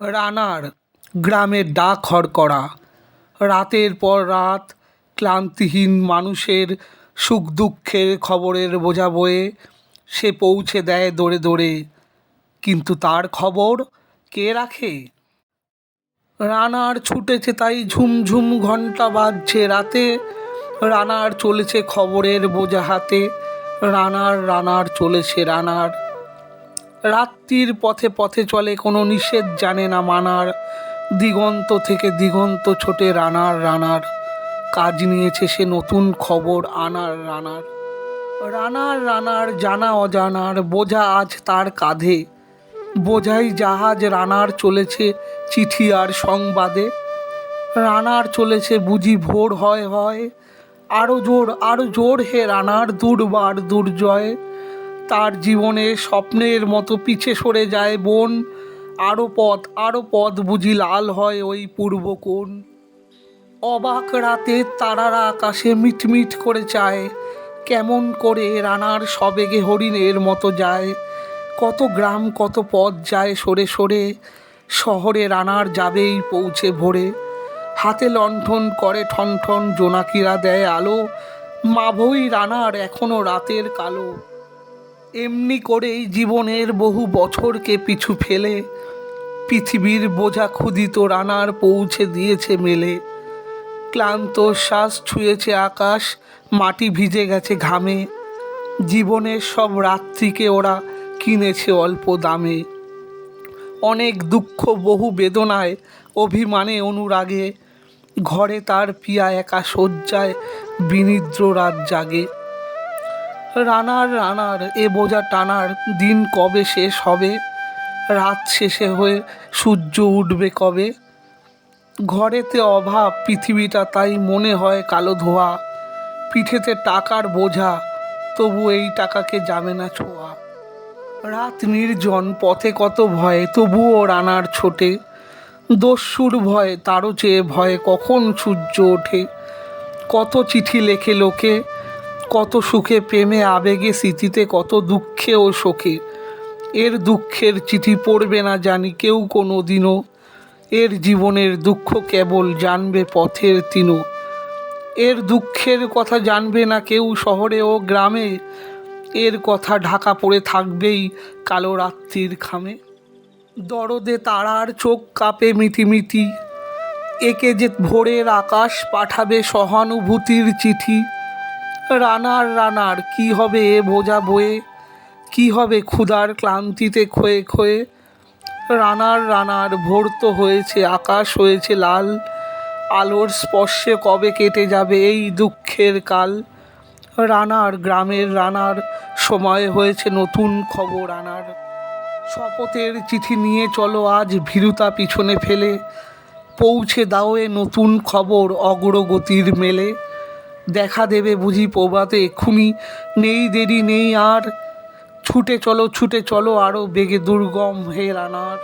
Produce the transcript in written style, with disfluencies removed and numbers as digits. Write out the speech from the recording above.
রানার গ্রামের ডাক হরকরা। রাতের পর রাত ক্লান্তিহীন মানুষের সুখ দুঃখের খবরের বোঝা বয়ে সে পৌঁছে দেয় দৌড়ে দৌড়ে, কিন্তু তার খবর কে রাখে? রানার ছুটেছে তাই ঝুমঝুম ঘণ্টা বাজছে রাতে, রানার চলেছে খবরের বোঝা হাতে, রানার চলেছে রানার। রাত্রির পথে পথে চলে, কোনো নিষেধ জানে না মানার, দিগন্ত থেকে দিগন্ত ছোটে রানার। কাজ নিয়েছে সে নতুন খবর আনার। রানার জানা অজানার বোঝা আজ তার কাঁধে, বোঝাই জাহাজ রানার চলেছে চিঠি আর সংবাদে। রানার চলেছে বুঝি ভোর হয়, আরো জোর হে রানার দুর্বার দুর্জয়। তার জীবনে স্বপ্নের মতো পিছে সরে যায় বন, আরো পথ বুঝি লাল হয় ওই পূর্ব কোণ। অবাক রাতে তারারা আকাশে মিটমিট করে চায়, কেমন করে রানার সবেগে হরিণের মতো যায়। কত গ্রাম কত পথ যায় সরে সরে, শহরে রানার যাবেই পৌঁছে ভোরে। হাতে লণ্ঠন করে ঠন জোনাকিরা দেয় আলো, মাভই রানার এখনো রাতের কালো। এমনি করেই জীবনের বহু বছরকে পিছু ফেলে, পৃথিবীর বোঝা ক্ষুধিত রানার পৌঁছে দিয়েছে মেলে। ক্লান্ত শ্বাস ছুঁয়েছে আকাশ, মাটি ভিজে গেছে ঘামে, জীবনের সব রাত্রিকে ওরা কিনেছে অল্প দামে। অনেক দুঃখ বহু বেদনায় অভিমানে অনুরাগে, ঘরে তার পিয়া একা শয্যায় বিনিদ্র রাত জাগে। রানার এ বোঝা টানার দিন কবে শেষ হবে? রাত শেষে হয়ে সূর্য উঠবে কবে? ঘরেতে অভাব পৃথিবীটা তাই মনে হয় কালো ধোয়া, পিঠেতে টাকার বোঝা তবু এই টাকাকে যাবে না ছোঁয়া। রাত নির্জন পথে কত ভয় তবুও রানার ছোটে, দস্যুর ভয় তারও চেয়ে ভয় কখন সূর্য ওঠে। কত চিঠি লেখে লোকে, কত সুখে প্রেমে আবেগে স্মৃতিতে, কত দুঃখে ও শোকে। এর দুঃখের চিঠি পড়বে না জানি কেউ কোনো দিনও, এর জীবনের দুঃখ কেবল জানবে পথের তিনো। এর দুঃখের কথা জানবে না কেউ শহরে ও গ্রামে, এর কথা ঢাকা পড়ে থাকবেই কালো রাত্রির খামে। দরদে তারার চোখ কাঁপে মিটিমিটি, একে যে ভোরের আকাশ পাঠাবে সহানুভূতির চিঠি। রানার কি হবে এ বোঝা বয়ে, কি হবে ক্ষুধার ক্লান্তিতে ক্ষয়ে। রানার ভোর তো হয়েছে, আকাশ হয়েছে লাল, আলোর স্পর্শে কবে কেটে যাবে এই দুঃখের কাল। রানার গ্রামের রানার সময় হয়েছে নতুন খবর আনার। শপথের চিঠি নিয়ে চলো আজ ভীরুতা পিছনে ফেলে, পৌঁছে দাও এ নতুন খবর অগ্রগতির মেলে। দেখা দেবে বুঝি প্রভাতে এক্ষুনি, নেই দেরি নেই আর, ছুটে চলো আরো বেগে দুর্গম হে রানার।